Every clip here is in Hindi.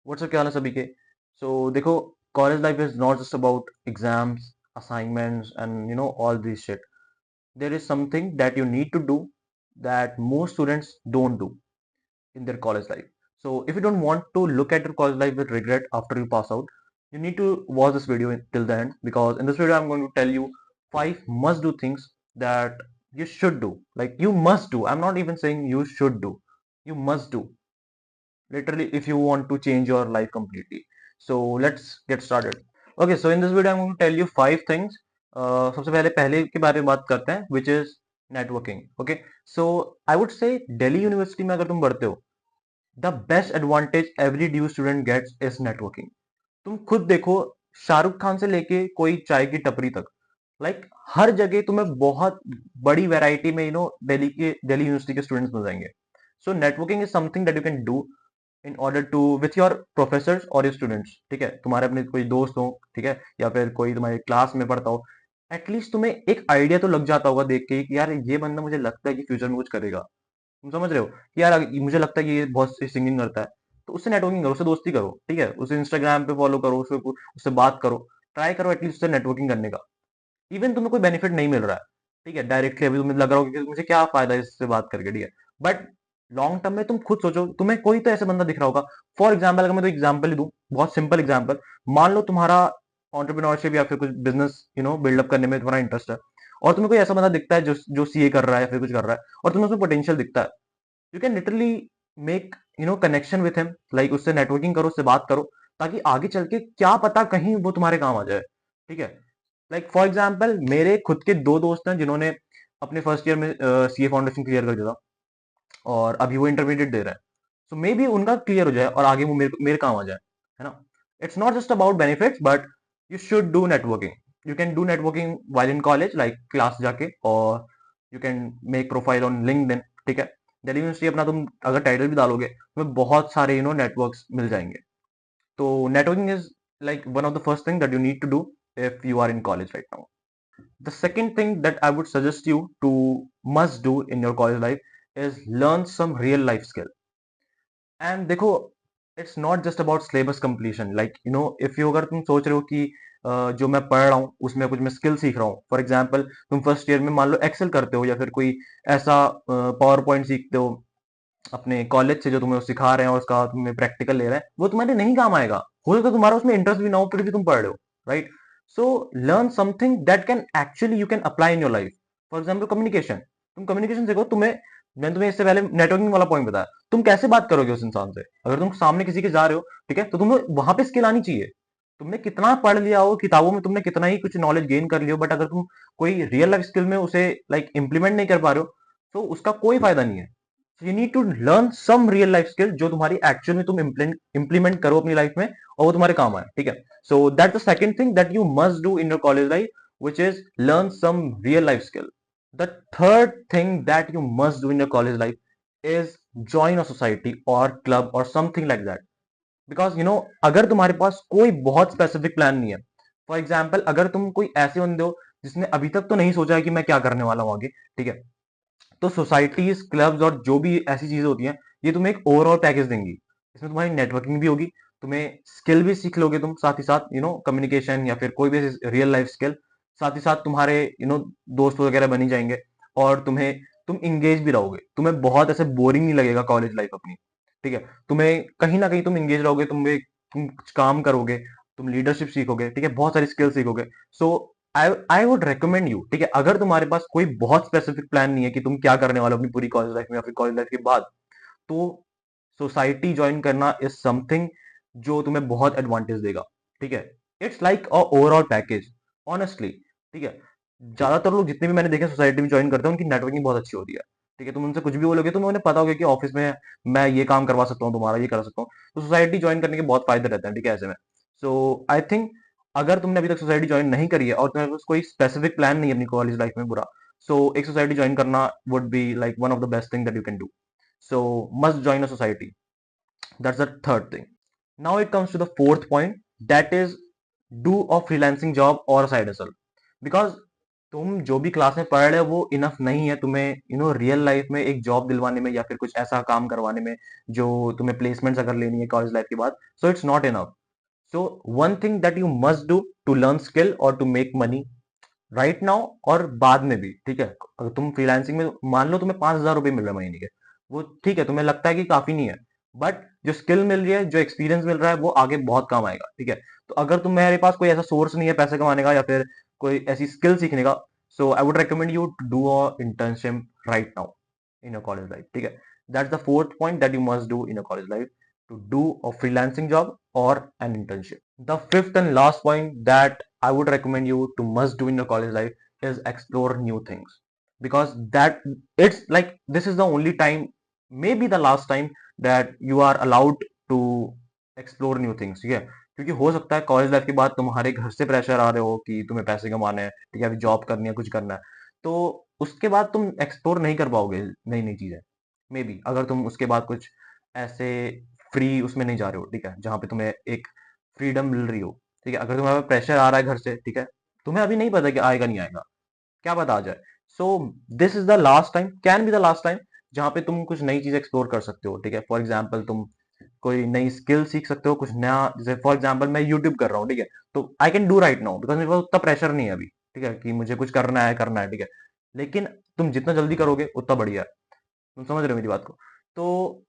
व्हाट्सअप क्या हाल है सभी के। देखो, college life is not just about exams, assignments and all this shit. There is something that you need to do that most students don't do in their college life. So if you don't want to look at your college life with regret after you pass out, you need to watch this video till the end, because in this video I'm going to tell you 5 must do things that you should do. Like, you must do. I'm not even saying you should do. You must do. Literally, if you want to change your life completely. So let's get started. Okay, so in this video I'm going to tell you 5 things. सबसे पहले के बारे में बात करते हैं, which is networking. Okay, so I would say Delhi university में अगर तुम पढ़ते हो, the best advantage every DU student gets is networking. तुम खुद देखो, शाहरुख खान से लेके कोई चाय की टपरी तक, लाइक हर जगह तुम्हें बहुत बड़ी वैरायटी में दिल्ली यूनिवर्सिटी के स्टूडेंट्स मिल जाएंगे. So networking is something that you can do in order to with your professors और योर स्टूडेंट्स. ठीक है, तुम्हारे अपने कोई दोस्त हो, ठीक है, या फिर कोई तुम्हारे क्लास में पढ़ता हो, एटलीस्ट तुम्हें एक आइडिया तो लग जाता होगा देख के कि यार ये बंदा मुझे लगता है कि फ्यूचर में कुछ करेगा. तुम समझ रहे हो कि यार मुझे लगता है कि ये बहुत सिंगिंग करता है, तो उससे नेटवर्किंग करो, उससे दोस्ती करो. ठीक है, उसे इंस्टाग्राम पे फॉलो करो, उससे बात करो, ट्राई करो एटलीस्ट उससे नेटवर्किंग करने का. इवन तुम्हें कोई बेनिफिट नहीं मिल रहा है, ठीक है, डायरेक्टली अभी तुम्हें लग रहा हो कि मुझे क्या फायदा है इससे बात करके, ठीक है, बट लॉन्ग टर्म में तुम खुद सोचो, तुम्हें कोई तो ऐसा बंदा दिख रहा होगा. फॉर एग्जाम्पल, अगर मैं तो एग्जाम्पल ही दूं, बहुत सिंपल एग्जाम्पल, मान लो तुम्हारा ऑन्टरप्रिन्योरशिप या फिर कुछ बिजनेस बिल्डअप करने में तुम्हारा इंटरेस्ट है, और तुम्हें कोई ऐसा बंदा दिखता है जो सीए कर रहा है या फिर कुछ कर रहा है, और तुम्हें उसमें पोटेंशियल दिखता है, you can literally make connection with him. Like उससे नेटवर्किंग करो, उससे बात करो, ताकि आगे चल के क्या पता कहीं वो तुम्हारे काम आ जाए. ठीक है, लाइक फॉर एग्जाम्पल, मेरे खुद के 2 दोस्त हैं जिन्होंने अपने फर्स्ट ईयर में सीए फाउंडेशन क्लियर कर दिया था, और अभी वो इंटरमीडिएट दे रहे हैं. सो मे बी उनका क्लियर हो जाए और आगे वो मेरे काम आ जाए, है ना. It's not just about benefits, but you should do networking. You can do networking while in college, like class जाके, और you can make profile on LinkedIn. ठीक है, दिल्ली यूनिवर्सिटी अपना तुम अगर टाइटल भी डालोगे, तुम्हें बहुत सारे नेटवर्क्स मिल जाएंगे. तो networking is like one of the first thing that you need to do if you are in college right now. The second thing that I would suggest you to must do in your college life is learn some real life skill. And देखो, it's not just about syllabus completion. Like if you, अगर तुम सोच रहे हो कि जो मैं पढ़ रहा हूँ उसमें कुछ मैं स्किल सीख रहा हूँ, फॉर एग्जाम्पल तुम फर्स्ट ईयर में मान लो एक्सेल करते हो, या फिर कोई ऐसा पावर पॉइंट सीखते हो अपने कॉलेज से जो तुम्हें वो सिखा रहे हैं और उसका तुम्हें प्रैक्टिकल ले रहे हैं, वो तुम्हारे नहीं काम आएगा. हो सकता है तुम्हारा उसमें इंटरेस्ट भी ना हो, फिर भी तुम पढ़ रहे हो, right. So learn something that can actually you can apply in your life. For example communication. तुम कम्युनिकेशन सीखो. मैंने तुम्हें इससे पहले नेटवर्किंग वाला पॉइंट बताया, तुम कैसे बात करोगे उस इंसान से. अगर तुम सामने किसी के जा रहे हो, ठीक है, तो तुम्हें वहां पे स्किल आनी चाहिए. तुमने कितना पढ़ लिया हो किताबों में, तुमने कितना ही कुछ नॉलेज गेन कर लियो, बट अगर तुम कोई रियल लाइफ स्किल में उसे लाइक इंप्लीमेंट नहीं कर पा रहे हो, तो उसका कोई फायदा नहीं है. So you need to learn some real life skill जो तुम्हारी एक्चुअल में तुम इम्प्लीमेंट करो अपनी लाइफ में, और वो तुम्हारे काम आए. ठीक है, so that's the second thing that you must do in your college life, which is learn some real life skill. The third thing that you must do in your college life is join a society or club or something like that. Because अगर तुम्हारे पास कोई बहुत स्पेसिफिक प्लान नहीं है, फॉर एग्जाम्पल अगर तुम कोई ऐसे बंदे हो जिसने अभी तक तो नहीं सोचा है कि मैं क्या करने वाला हूँ आगे, ठीक है, तो सोसाइटीज, क्लब्स और जो भी ऐसी चीजें होती हैं, ये तुम्हें एक ओवरऑल पैकेज देंगी. इसमें तुम्हारी नेटवर्किंग भी होगी, तुम्हें स्किल भी सीख लोगे तुम, साथ ही साथ कम्युनिकेशन या फिर कोई भी रियल लाइफ स्किल, साथ ही साथ तुम्हारे दोस्त वगैरह बनी जाएंगे, और तुम इंगेज भी रहोगे. तुम्हें बहुत ऐसे बोरिंग नहीं लगेगा कॉलेज लाइफ अपनी. ठीक है, तुम्हें कहीं ना कहीं तुम इंगेज रहोगे, तुम कुछ काम करोगे, तुम लीडरशिप सीखोगे, ठीक है, बहुत सारी स्किल सीखोगे. सो आई वुड रिकमेंड यू, ठीक है, अगर तुम्हारे पास कोई बहुत स्पेसिफिक प्लान नहीं है कि तुम क्या करने वाले हो अपनी पूरी कॉलेज लाइफ में या फिर कॉलेज लाइफ के बाद, तो सोसाइटी ज्वाइन करना इज समथिंग जो तुम्हें बहुत एडवांटेज देगा. ठीक है, it's like a overall package, honestly. ठीक है, ज्यादातर लोग जितने भी मैंने देखे सोसाइटी में ज्वाइन करते हैं, उनकी नेटवर्किंग बहुत अच्छी होती है. ठीक है, तुम उनसे कुछ भी बोलोगे तो उन्हें पता होगा कि ऑफिस में मैं ये काम करवा सकता हूँ, तुम्हारा ये कर सकता हूँ. तो सोसाइटी ज्वाइन करने के बहुत फायदे रहते हैं. ठीक है, ऐसे में सो आई थिंक अगर तुमने अभी तक सोसाइटी ज्वाइन नहीं करी है और तुम्हारे पास कोई स्पेसिफिक प्लान नहीं है अपनी कॉलेज लाइफ में पूरा, सो एक सोसाइटी ज्वाइन करना would be like one of the best thing that you can do. So must join a society. That's the third thing. Now it comes to the fourth point, that is do a freelancing job और साइड हसल. बिकॉज तुम जो भी क्लास में पढ़ रहे हो वो इनफ नहीं है तुम्हें रियल लाइफ में एक जॉब दिलवाने में या फिर कुछ ऐसा काम करवाने में जो तुम्हें प्लेसमेंट्स अगर लेनी है कॉलेज लाइफ के बाद, so it's not enough. So one thing that you must do to learn skill और to make money right now और बाद में भी, ठीक है। अगर तुम फ्रीलांसिंग में मान लो तुम्हें 5,000 रुपये मिल रहे हैं महीने के, वो ठीक है, तुम्हें लगता है कि काफी नहीं है, बट जो स्किल मिल रही है, जो एक्सपीरियंस मिल रहा है, वो आगे बहुत काम आएगा, ठीक है। तो अगर तुम्हारे पास कोई ऐसा सोर्स नहीं है पैसे कमाने का या फिर कोई ऐसी स्किल सीखने का, so I would recommend you to do a internship right now in your college life, ठीक है। That's the fourth point that you must do in your college life, to do a freelancing job or an internship. The fifth and last point that I would recommend you to must do in your college life is explore new things, because that it's like this is the only time, maybe the last time, that you are allowed to explore new things, ठीक है। क्योंकि हो सकता है कॉलेज लाइफ के बाद तुम्हारे घर से प्रेशर आ रहे हो कि तुम्हें पैसे कमाने हैं, ठीक है, अभी जॉब करनी है, कुछ करना है, तो उसके बाद तुम एक्सप्लोर नहीं कर पाओगे नई नई चीजें। मे बी अगर तुम उसके बाद कुछ ऐसे फ्री उसमें नहीं जा रहे हो, ठीक है, जहाँ पे तुम्हें एक फ्रीडम मिल रही हो, ठीक है। अगर तुम्हारे प्रेशर आ रहा है घर से, ठीक है, तुम्हें अभी नहीं पता कि आएगा नहीं आएगा, क्या पता आ जाए। So this is the last time, can be the last time, जहाँ पे तुम कुछ नई चीज एक्सप्लोर कर सकते हो, ठीक है। फॉर एग्जाम्पल तुम कोई नई स्किल सीख सकते हो, कुछ नया, जैसे फॉर एग्जाम्पल मैं यूट्यूब कर रहा हूँ, ठीक है, तो I can do right now because मेरे पास उतना प्रेशर नहीं है अभी, ठीक है, कि मुझे कुछ करना है, ठीक है। लेकिन तुम जितना जल्दी करोगे उतना बढ़िया है। तुम समझ रहे हो मेरी बात को? तो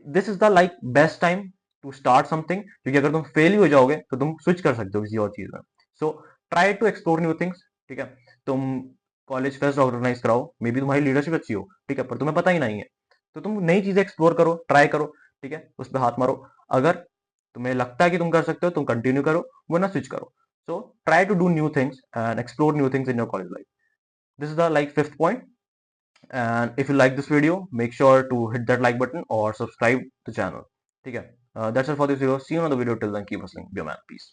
this is the like best time to start something, क्योंकि अगर तुम फेल ही हो जाओगे तो तुम स्विच कर सकते हो किसी और चीज में। So try to explore new things, ठीक है। तुम कॉलेज फेस्ट ऑर्गेनाइज कराओ, मे बी तुम्हारी लीडरशिप अच्छी हो, ठीक है, पर तुम्हें पता ही नहीं है, तो तुम नई चीजें एक्सप्लोर करो, ट्राई करो, ठीक है, उस पर हाथ मारो। अगर तुम्हें लगता है कि तुम कर सकते हो, तुम कंटिन्यू करो, वरना स्विच करो। So try to do new things and explore new things in your college life. This is the like fifth point, and if you like this video, make sure to hit that like button or subscribe the channel, ठीक है। That's it for this video. See you on the video. Till then, keep hustling, be a man. Peace.